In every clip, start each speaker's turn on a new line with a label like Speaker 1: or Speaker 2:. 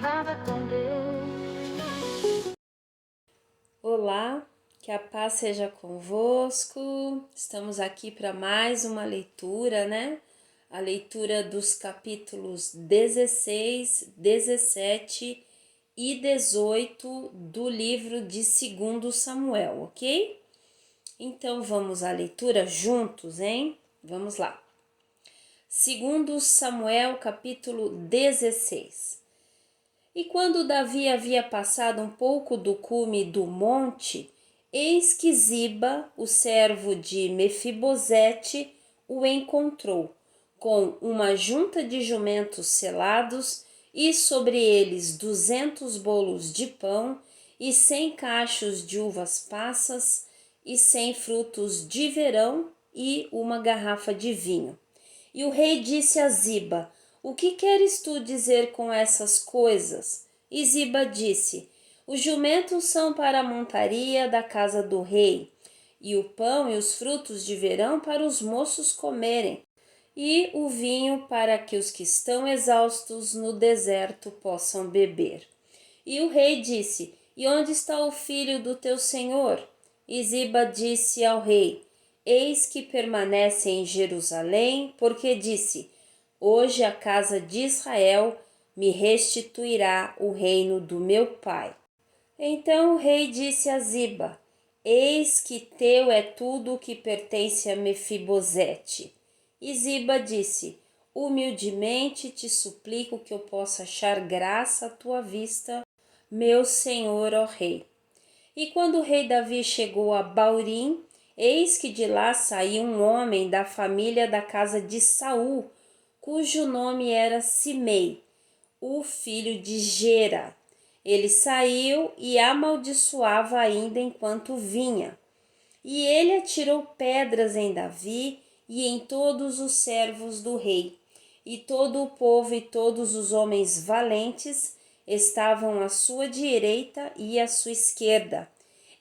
Speaker 1: Nada com Deus.
Speaker 2: Olá, que a paz seja convosco. Estamos aqui para mais uma leitura, né? A leitura dos capítulos 16, 17 e 18 do livro de 2 Samuel, ok? Então vamos à leitura juntos, hein? Vamos lá. 2 Samuel, capítulo 16. E quando Davi havia passado um pouco do cume do monte, eis que Ziba, o servo de Mefibosete, o encontrou, com uma junta de jumentos selados, e sobre eles 200 bolos de pão, e 100 cachos de uvas passas, e 100 frutos de verão, e uma garrafa de vinho. E o rei disse a Ziba: O que queres tu dizer com essas coisas? E Ziba disse: Os jumentos são para a montaria da casa do rei, e o pão e os frutos de verão para os moços comerem, e o vinho para que os que estão exaustos no deserto possam beber. E o rei disse: E onde está o filho do teu senhor? E Ziba disse ao rei: Eis que permanece em Jerusalém, porque disse: Hoje a casa de Israel me restituirá o reino do meu pai. Então o rei disse a Ziba: Eis que teu é tudo o que pertence a Mefibosete. E Ziba disse: Humildemente te suplico que eu possa achar graça à tua vista, meu senhor, ó rei. E quando o rei Davi chegou a Baurim, eis que de lá saiu um homem da família da casa de Saul, cujo nome era Simei, o filho de Gera. Ele saiu e amaldiçoava ainda enquanto vinha. E ele atirou pedras em Davi e em todos os servos do rei. E todo o povo e todos os homens valentes estavam à sua direita e à sua esquerda.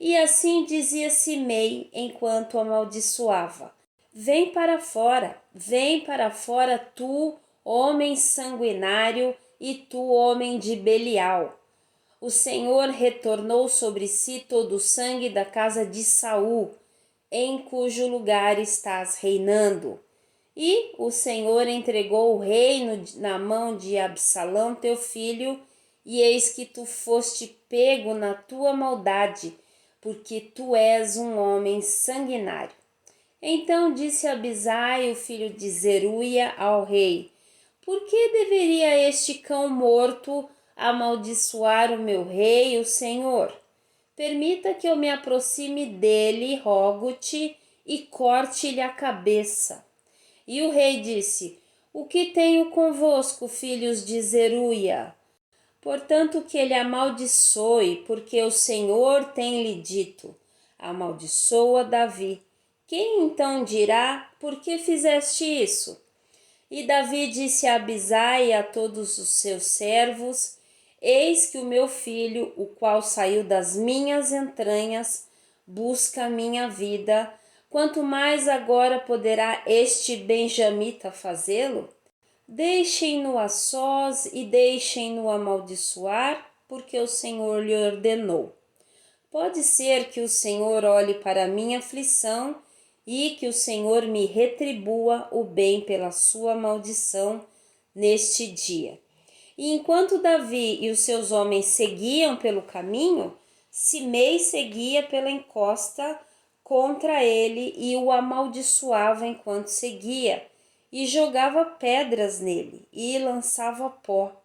Speaker 2: E assim dizia Simei enquanto amaldiçoava: vem para fora tu, homem sanguinário, e tu, homem de Belial. O Senhor retornou sobre si todo o sangue da casa de Saul, em cujo lugar estás reinando. E o Senhor entregou o reino na mão de Absalão, teu filho, e eis que tu foste pego na tua maldade, porque tu és um homem sanguinário. Então disse Abisai, o filho de Zeruia, ao rei: Por que deveria este cão morto amaldiçoar o meu rei, o Senhor? Permita que eu me aproxime dele, rogo-te, e corte-lhe a cabeça. E o rei disse: O que tenho convosco, filhos de Zeruia? Portanto que ele amaldiçoe, porque o Senhor tem lhe dito: amaldiçoa Davi. Quem então dirá: Por que fizeste isso? E Davi disse a Abisai e a todos os seus servos: Eis que o meu filho, o qual saiu das minhas entranhas, busca a minha vida. Quanto mais agora poderá este benjamita fazê-lo? Deixem-no a sós e deixem-no amaldiçoar, porque o Senhor lhe ordenou. Pode ser que o Senhor olhe para a minha aflição e que o Senhor me retribua o bem pela sua maldição neste dia. E enquanto Davi e os seus homens seguiam pelo caminho, Simei seguia pela encosta contra ele e o amaldiçoava enquanto seguia, e jogava pedras nele e lançava pó.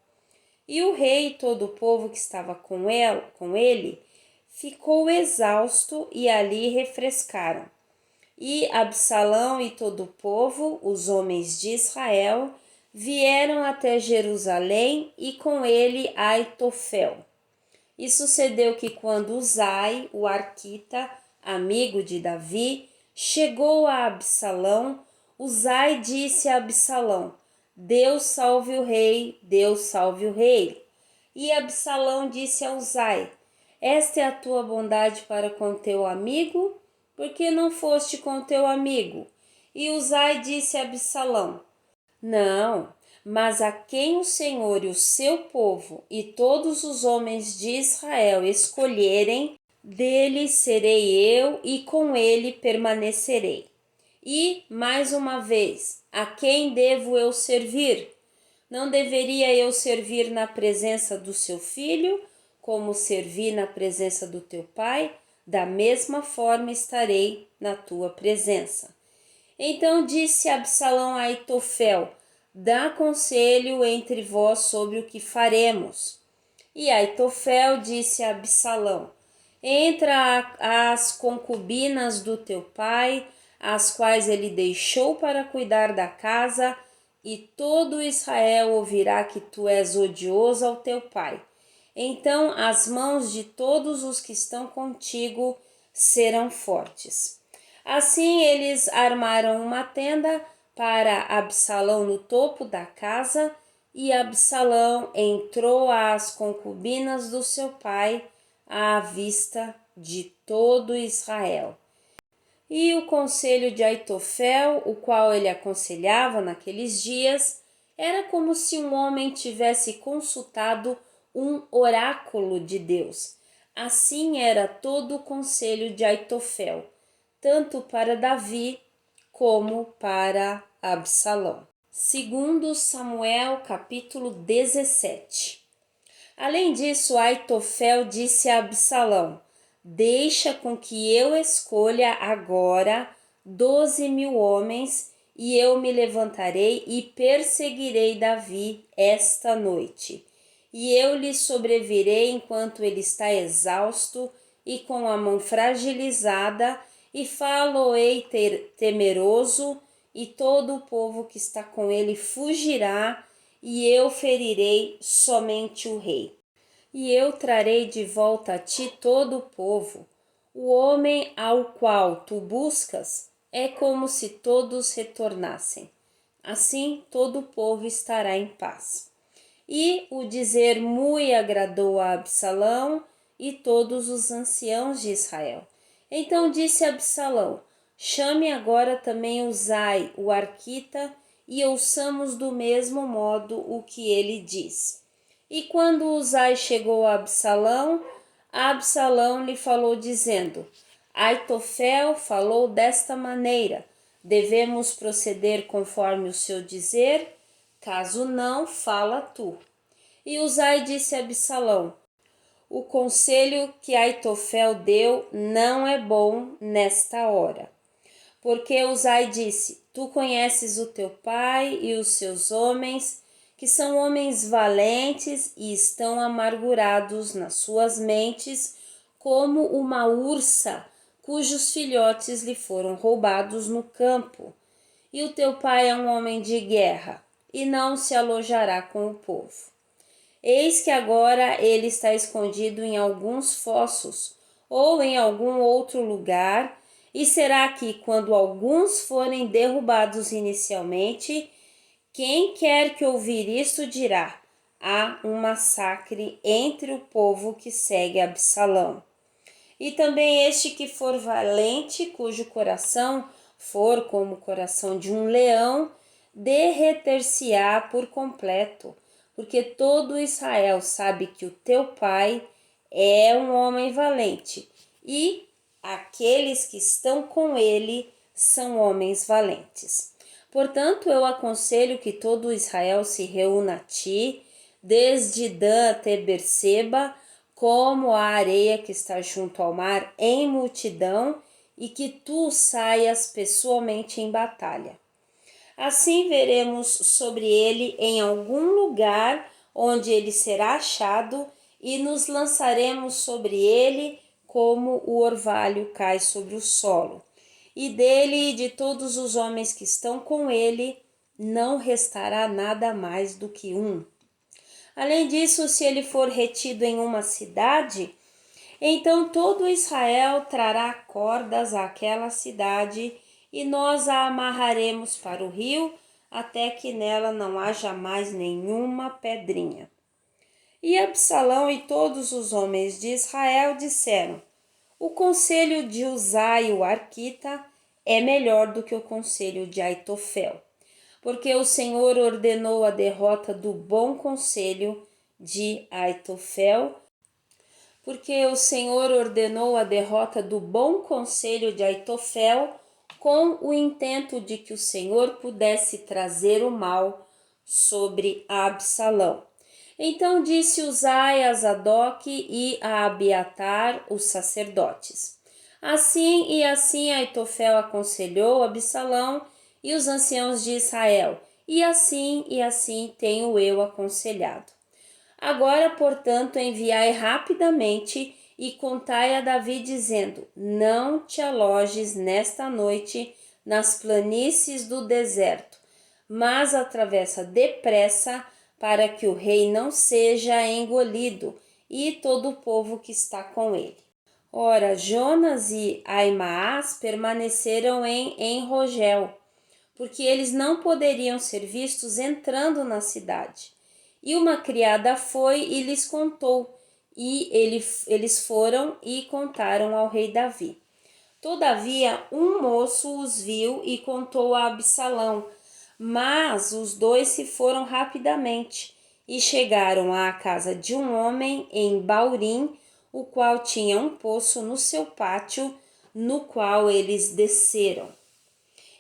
Speaker 2: E o rei e todo o povo que estava com ele ficou exausto e ali refrescaram. E Absalão e todo o povo, os homens de Israel, vieram até Jerusalém e com ele Aitofel. E sucedeu que quando Uzai, o arquita, amigo de Davi, chegou a Absalão, Uzai disse a Absalão: Deus salve o rei, Deus salve o rei. E Absalão disse a Uzai: Esta é a tua bondade para com teu amigo? Por que não foste com teu amigo? E Uzai disse a Absalão: Não, Mas a quem o Senhor e o seu povo e todos os homens de Israel escolherem, dele serei eu e com ele permanecerei. E, mais uma vez, a quem devo eu servir? Não deveria eu servir na presença do seu filho, como servi na presença do teu pai? Da mesma forma estarei na tua presença. Então disse Absalão a Aitofel: dá conselho entre vós sobre o que faremos. E Aitofel disse a Absalão: entra as concubinas do teu pai, as quais ele deixou para cuidar da casa, e todo Israel ouvirá que tu és odioso ao teu pai. Então as mãos de todos os que estão contigo serão fortes. Assim eles armaram uma tenda para Absalão no topo da casa, e Absalão entrou às concubinas do seu pai à vista de todo Israel. E o conselho de Aitofel, o qual ele aconselhava naqueles dias, era como se um homem tivesse consultado um oráculo de Deus. Assim era todo o conselho de Aitofel, tanto para Davi como para Absalão. Segundo Samuel, capítulo 17. Além disso, Aitofel disse a Absalão: deixa com que eu escolha agora 12.000 homens, e eu me levantarei e perseguirei Davi esta noite. E eu lhe sobrevirei enquanto ele está exausto e com a mão fragilizada, e falo-ei temeroso, e todo o povo que está com ele fugirá, e eu ferirei somente o rei. E eu trarei de volta a ti todo o povo. O homem ao qual tu buscas é como se todos retornassem. Assim todo o povo estará em paz. E o dizer muito agradou a Absalão e todos os anciãos de Israel. Então disse Absalão: chame agora também Uzai, o arquita, e ouçamos do mesmo modo o que ele diz. E quando Uzai chegou a Absalão lhe falou dizendo: Aitofel falou desta maneira, devemos proceder conforme o seu dizer? Caso não, fala tu. E Uzai disse a Absalão: o conselho que Aitofel deu não é bom nesta hora. Porque Uzai disse: tu conheces o teu pai e os seus homens, que são homens valentes e estão amargurados nas suas mentes, como uma ursa cujos filhotes lhe foram roubados no campo. E o teu pai é um homem de guerra, e não se alojará com o povo. Eis que agora ele está escondido em alguns fossos, ou em algum outro lugar, e será que, quando alguns forem derrubados inicialmente, quem quer que ouvir isto dirá: há um massacre entre o povo que segue Absalão. E também este que for valente, cujo coração for como o coração de um leão, derreter-se-á por completo, porque todo Israel sabe que o teu pai é um homem valente, e aqueles que estão com ele são homens valentes. Portanto, eu aconselho que todo Israel se reúna a ti, desde Dan até Berseba, como a areia que está junto ao mar, em multidão, e que tu saias pessoalmente em batalha. Assim veremos sobre ele em algum lugar onde ele será achado, e nos lançaremos sobre ele como o orvalho cai sobre o solo. E dele e de todos os homens que estão com ele, não restará nada mais do que um. Além disso, se ele for retido em uma cidade, então todo Israel trará cordas àquela cidade, e nós a amarraremos para o rio, até que nela não haja mais nenhuma pedrinha. E Absalão e todos os homens de Israel disseram: o conselho de Uzai, o arquita, é melhor do que o conselho de Aitofel. porque o Senhor ordenou a derrota do bom conselho de Aitofel, porque o Senhor ordenou a derrota do bom conselho de Aitofel, com o intento de que o Senhor pudesse trazer o mal sobre Absalão. Então disse Uzai a Zadok e a Abiatar, os sacerdotes. Assim e assim Aitofel aconselhou Absalão e os anciãos de Israel, e assim tenho eu aconselhado. Agora, portanto, enviai rapidamente e contai a Davi, dizendo: não te alojes nesta noite nas planícies do deserto, mas atravessa depressa, para que o rei não seja engolido e todo o povo que está com ele. Ora, Jonas e Aimaas permaneceram em Enrogel, porque eles não poderiam ser vistos entrando na cidade. E uma criada foi e lhes contou, e eles foram e contaram ao rei Davi. Todavia, um moço os viu e contou a Absalão, mas os dois se foram rapidamente e chegaram à casa de um homem em Baurim, o qual tinha um poço no seu pátio, no qual eles desceram.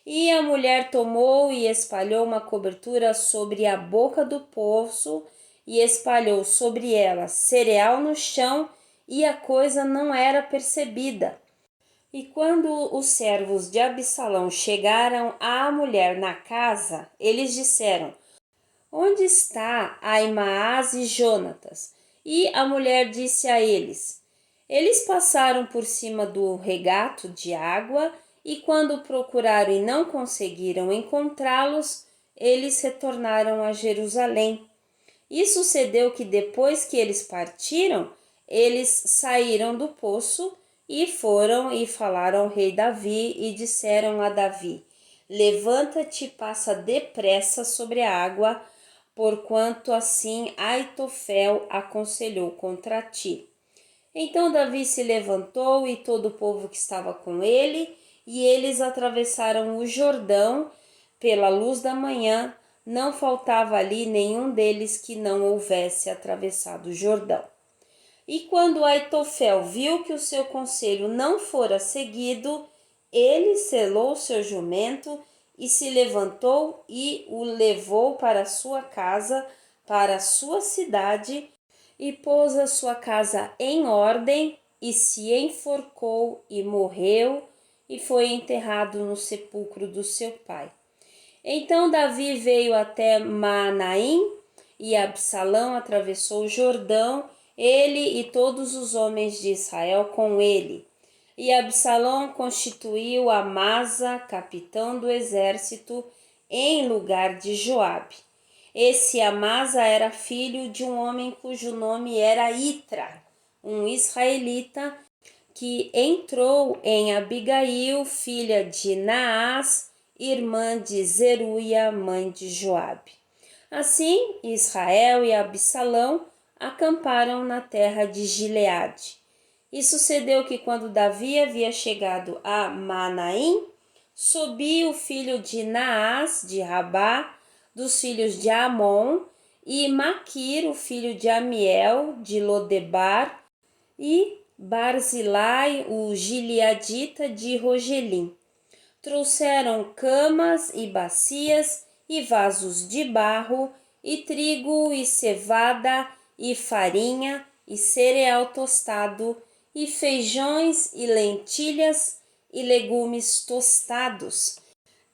Speaker 2: E a mulher tomou e espalhou uma cobertura sobre a boca do poço e espalhou sobre ela cereal no chão, e a coisa não era percebida. E quando os servos de Absalão chegaram à mulher na casa, eles disseram: onde está Aimaas e Jonatas? E a mulher disse a eles: eles passaram por cima do regato de água, e quando procuraram e não conseguiram encontrá-los, eles retornaram a Jerusalém. E sucedeu que depois que eles partiram, eles saíram do poço e foram e falaram ao rei Davi e disseram a Davi: levanta-te e passa depressa sobre a água, porquanto assim Aitofel aconselhou contra ti. Então Davi se levantou e todo o povo que estava com ele, e eles atravessaram o Jordão pela luz da manhã. Não faltava ali nenhum deles que não houvesse atravessado o Jordão. E quando Aitofel viu que o seu conselho não fora seguido, ele selou seu jumento e se levantou e o levou para sua casa, para a sua cidade, e pôs a sua casa em ordem, e se enforcou e morreu, e foi enterrado no sepulcro do seu pai. Então Davi veio até Maanaim, e Absalão atravessou o Jordão, ele e todos os homens de Israel com ele. E Absalão constituiu Amasa, capitão do exército, em lugar de Joabe. Esse Amasa era filho de um homem cujo nome era Itra, um israelita, que entrou em Abigail, filha de Naás, irmã de Zeruia, mãe de Joabe. Assim, Israel e Absalão acamparam na terra de Gileade. E sucedeu que quando Davi havia chegado a Maanaim, Sobi, o filho de Naás, de Rabá, dos filhos de Amon, e Maquir, o filho de Amiel, de Lodebar, e Barzilai, o gileadita, de Rogelim. Trouxeram camas e bacias e vasos de barro, e trigo e cevada e farinha e cereal tostado, e feijões e lentilhas e legumes tostados,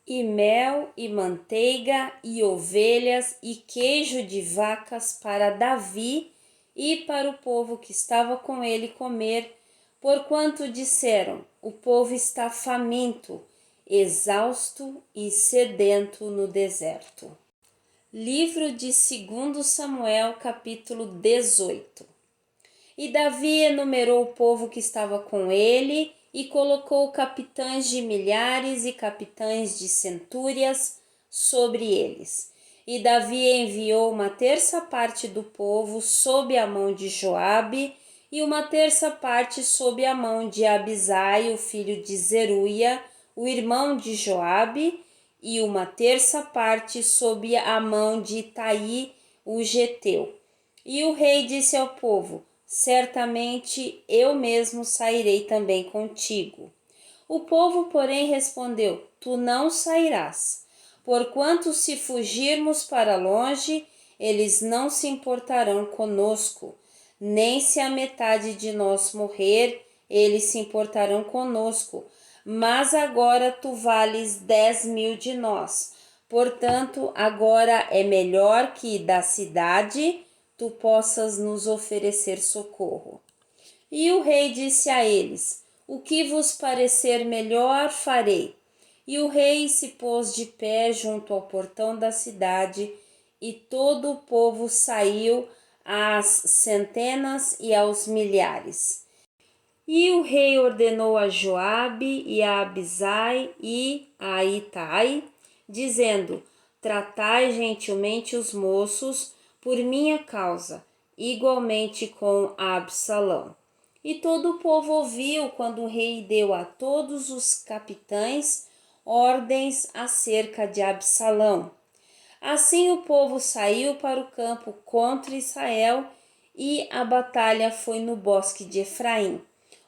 Speaker 2: e mel e manteiga e ovelhas e queijo de vacas para Davi e para o povo que estava com ele comer, porquanto disseram: o povo está faminto, exausto e sedento no deserto. Livro de 2 Samuel, capítulo 18. E Davi enumerou o povo que estava com ele e colocou capitães de milhares e capitães de centúrias sobre eles. E Davi enviou uma terça parte do povo sob a mão de Joabe e uma terça parte sob a mão de Abisai, o filho de Zeruia, o irmão de Joabe, e uma terça parte sob a mão de Itai, o geteu. E o rei disse ao povo: certamente eu mesmo sairei também contigo. O povo, porém, respondeu: tu não sairás, porquanto se fugirmos para longe, eles não se importarão conosco, nem se a metade de nós morrer, eles se importarão conosco. Mas agora tu vales 10.000 de nós. Portanto, agora é melhor que da cidade tu possas nos oferecer socorro. E o rei disse a eles: o que vos parecer melhor, farei. E o rei se pôs de pé junto ao portão da cidade, e todo o povo saiu às centenas e aos milhares. E o rei ordenou a Joabe e a Abisai e a Itai, dizendo: tratai gentilmente os moços por minha causa, igualmente com Absalão. E todo o povo ouviu quando o rei deu a todos os capitães ordens acerca de Absalão. Assim o povo saiu para o campo contra Israel, e a batalha foi no bosque de Efraim,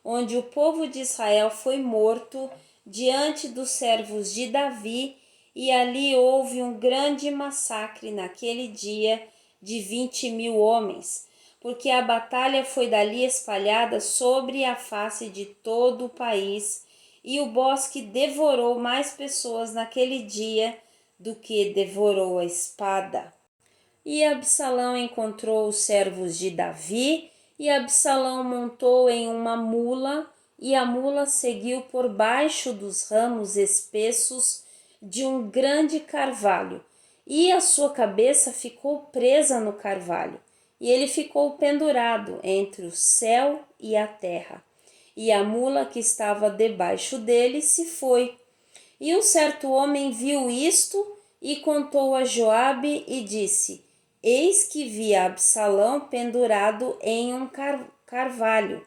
Speaker 2: onde o povo de Israel foi morto diante dos servos de Davi, e ali houve um grande massacre naquele dia de 20.000 homens, porque a batalha foi dali espalhada sobre a face de todo o país, e o bosque devorou mais pessoas naquele dia do que devorou a espada. E Absalão encontrou os servos de Davi, e Absalão montou em uma mula, e a mula seguiu por baixo dos ramos espessos de um grande carvalho, e a sua cabeça ficou presa no carvalho, e ele ficou pendurado entre o céu e a terra. E a mula que estava debaixo dele se foi. E um certo homem viu isto e contou a Joabe e disse: eis que vi Absalão pendurado em um carvalho.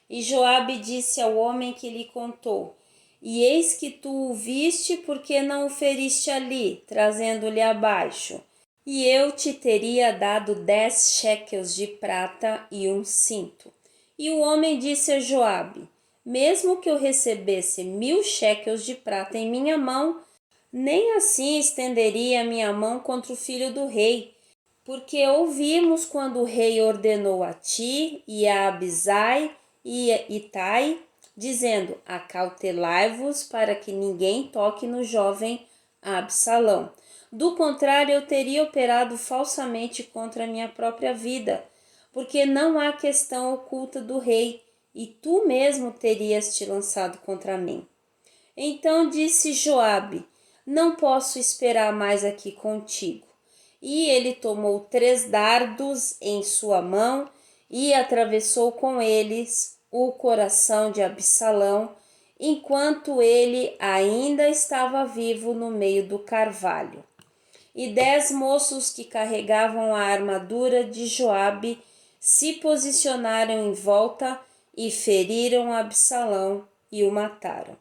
Speaker 2: E Joabe disse ao homem que lhe contou: e eis que tu o viste, porque não o feriste ali, trazendo-lhe abaixo? E eu te teria dado 10 shequels de prata e um cinto. E o homem disse a Joabe: mesmo que eu recebesse 1.000 shequels de prata em minha mão, nem assim estenderia a minha mão contra o filho do rei, porque ouvimos quando o rei ordenou a ti e a Abisai e a Itai, dizendo: acautelai-vos para que ninguém toque no jovem Absalão. Do contrário, eu teria operado falsamente contra a minha própria vida, porque não há questão oculta do rei, e tu mesmo terias te lançado contra mim. Então disse Joabe: não posso esperar mais aqui contigo. E ele tomou 3 dardos em sua mão e atravessou com eles o coração de Absalão, enquanto ele ainda estava vivo no meio do carvalho. E 10 moços que carregavam a armadura de Joabe se posicionaram em volta e feriram Absalão e o mataram.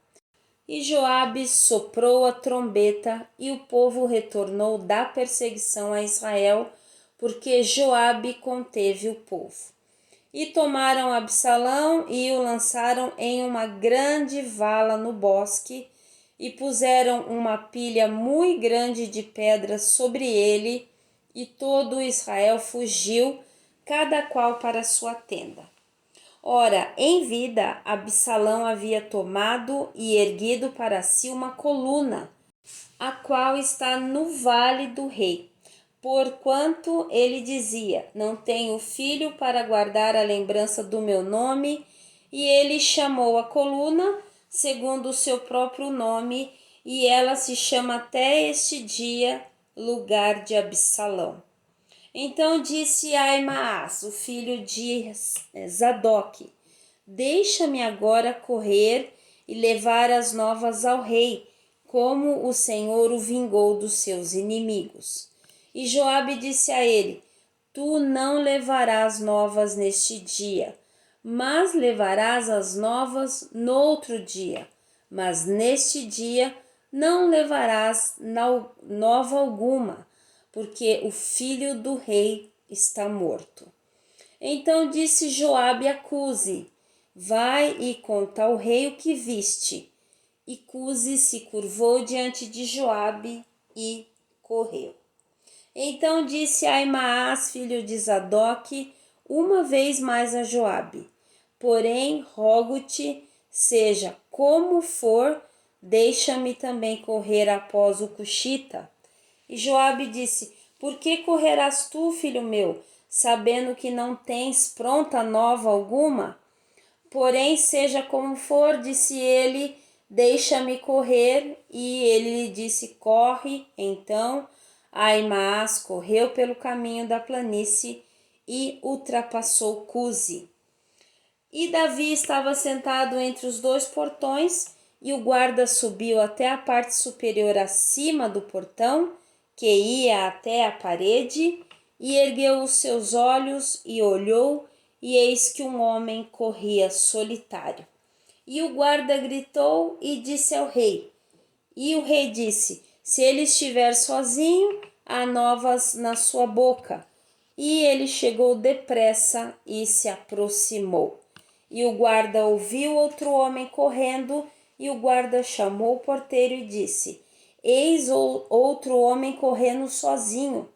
Speaker 2: E Joabe soprou a trombeta, e o povo retornou da perseguição a Israel, porque Joabe conteve o povo. E tomaram Absalão e o lançaram em uma grande vala no bosque, e puseram uma pilha muito grande de pedras sobre ele, e todo Israel fugiu, cada qual para sua tenda. Ora, em vida, Absalão havia tomado e erguido para si uma coluna, a qual está no vale do rei. Porquanto ele dizia: não tenho filho para guardar a lembrança do meu nome, e ele chamou a coluna segundo o seu próprio nome, e ela se chama até este dia lugar de Absalão. Então disse Aimaas, o filho de Zadok: deixa-me agora correr e levar as novas ao rei, como o Senhor o vingou dos seus inimigos. E Joabe disse a ele: tu não levarás novas neste dia, mas levarás as novas no outro dia. Mas neste dia não levarás nova alguma, porque o filho do rei está morto. Então disse Joabe a Cusi: vai e conta ao rei o que viste. E Cusi se curvou diante de Joabe e correu. Então disse Aimaas, filho de Zadok, uma vez mais a Joabe: porém, rogo-te, seja como for, deixa-me também correr após o cuxita. E Joabe disse: por que correrás tu, filho meu, sabendo que não tens pronta nova alguma? Porém, seja como for, disse ele, deixa-me correr. E ele lhe disse: corre. Então Aimaas correu pelo caminho da planície e ultrapassou Cusi. E Davi estava sentado entre os dois portões, e o guarda subiu até a parte superior acima do portão, que ia até a parede, e ergueu os seus olhos e olhou, e eis que um homem corria solitário. E o guarda gritou e disse ao rei. E o rei disse: se ele estiver sozinho, há novas na sua boca. E ele chegou depressa e se aproximou. E o guarda ouviu outro homem correndo, e o guarda chamou o porteiro e disse: eis outro homem correndo sozinho.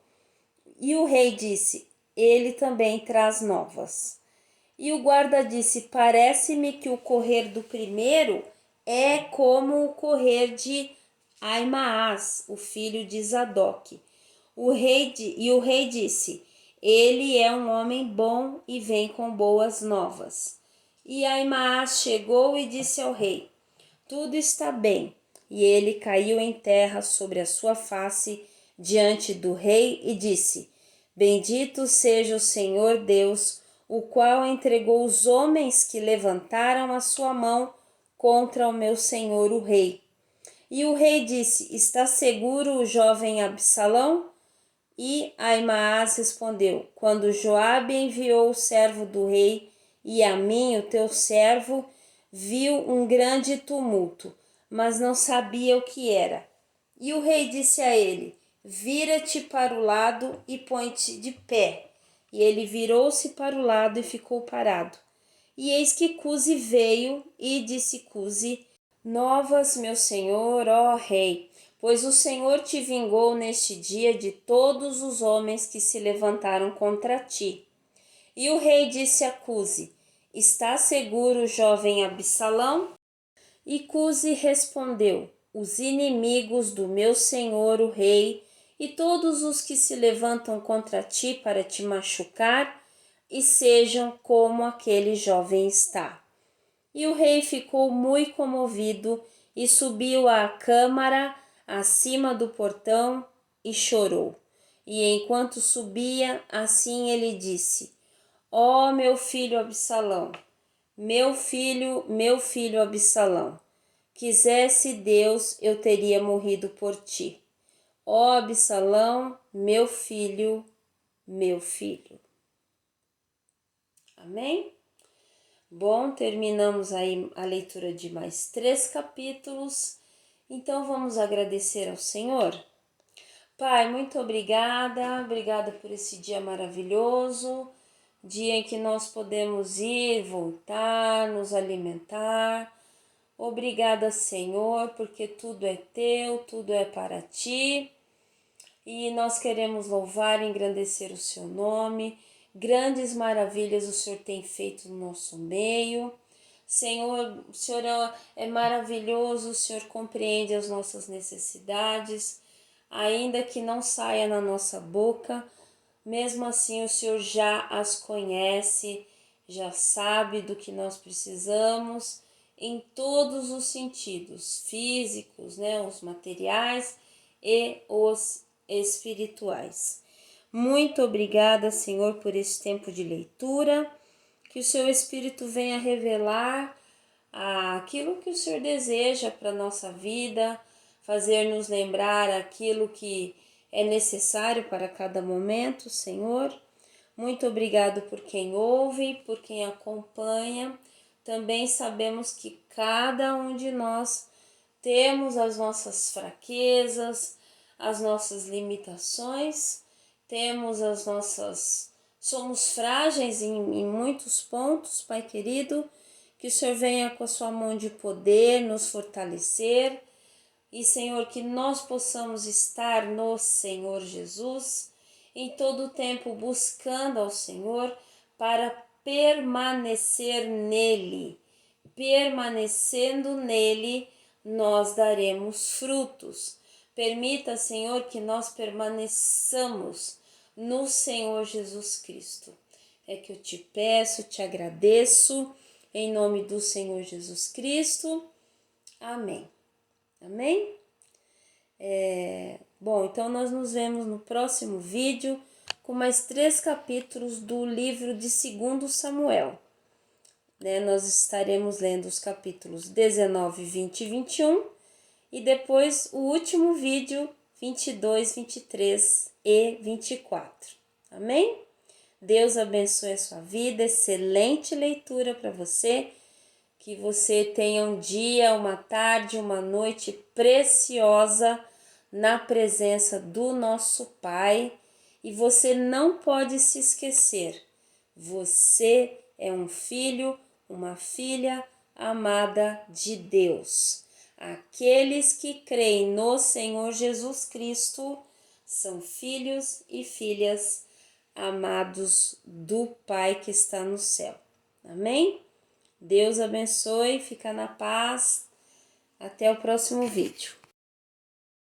Speaker 2: E o rei disse: ele também traz novas. E o guarda disse: parece-me que o correr do primeiro é como o correr de Aimaas, o filho de Zadok. O rei disse: ele é um homem bom e vem com boas novas. E Aimaas chegou e disse ao rei: tudo está bem. E ele caiu em terra sobre a sua face diante do rei e disse: bendito seja o Senhor Deus, o qual entregou os homens que levantaram a sua mão contra o meu senhor o rei. E o rei disse: está seguro o jovem Absalão? E Aimaas respondeu: quando Joabe enviou o servo do rei e a mim, o teu servo, viu um grande tumulto, mas não sabia o que era. E o rei disse a ele: vira-te para o lado e põe-te de pé. E ele virou-se para o lado e ficou parado. E eis que Cusi veio e disse Cusi: novas, meu senhor, ó rei, pois o Senhor te vingou neste dia de todos os homens que se levantaram contra ti. E o rei disse a Cusi: está seguro o jovem Absalão? E Cusi respondeu: os inimigos do meu senhor o rei e todos os que se levantam contra ti para te machucar, e sejam como aquele jovem está. E o rei ficou muito comovido e subiu à câmara acima do portão e chorou. E enquanto subia, assim ele disse: ó meu filho Absalão, meu filho Absalão, quisesse Deus, eu teria morrido por ti. Ó Absalão, meu filho, meu filho. Amém? Bom, terminamos aí a leitura de mais 3 capítulos. Então vamos agradecer ao Senhor. Pai, muito obrigada por esse dia maravilhoso, dia em que nós podemos ir, voltar, nos alimentar. Obrigada, Senhor, porque tudo é teu, tudo é para ti. E nós queremos louvar e engrandecer o seu nome. Grandes maravilhas o Senhor tem feito no nosso meio. Senhor, o Senhor é maravilhoso, o Senhor compreende as nossas necessidades, ainda que não saia na nossa boca, mesmo assim o Senhor já as conhece, já sabe do que nós precisamos em todos os sentidos, físicos, né, os materiais e os espirituais. Muito obrigada, Senhor, por esse tempo de leitura, que o seu Espírito venha revelar aquilo que o Senhor deseja para a nossa vida, fazer-nos lembrar aquilo que é necessário para cada momento, Senhor. Muito obrigado por quem ouve, por quem acompanha. Também sabemos que cada um de nós temos as nossas fraquezas, as nossas limitações, temos as nossas... Somos frágeis em muitos pontos, Pai querido, que o Senhor venha com a sua mão de poder nos fortalecer e, Senhor, que nós possamos estar no Senhor Jesus em todo o tempo buscando ao Senhor para permanecer nele. Permanecendo nele, nós daremos frutos. Permita, Senhor, que nós permaneçamos no Senhor Jesus Cristo. É que eu te peço, te agradeço, em nome do Senhor Jesus Cristo. Amém. Amém? Bom, então nós nos vemos no próximo vídeo com mais 3 capítulos do livro de 2 Samuel. Nós estaremos lendo os capítulos 19, 20 e 21 e depois o último vídeo 22, 23 e 24. Amém? Deus abençoe a sua vida, excelente leitura para você, que você tenha um dia, uma tarde, uma noite preciosa na presença do nosso Pai. E você não pode se esquecer, você é um filho, uma filha amada de Deus. Aqueles que creem no Senhor Jesus Cristo são filhos e filhas amados do Pai que está no céu. Amém? Deus abençoe, fica na paz. Até o próximo vídeo.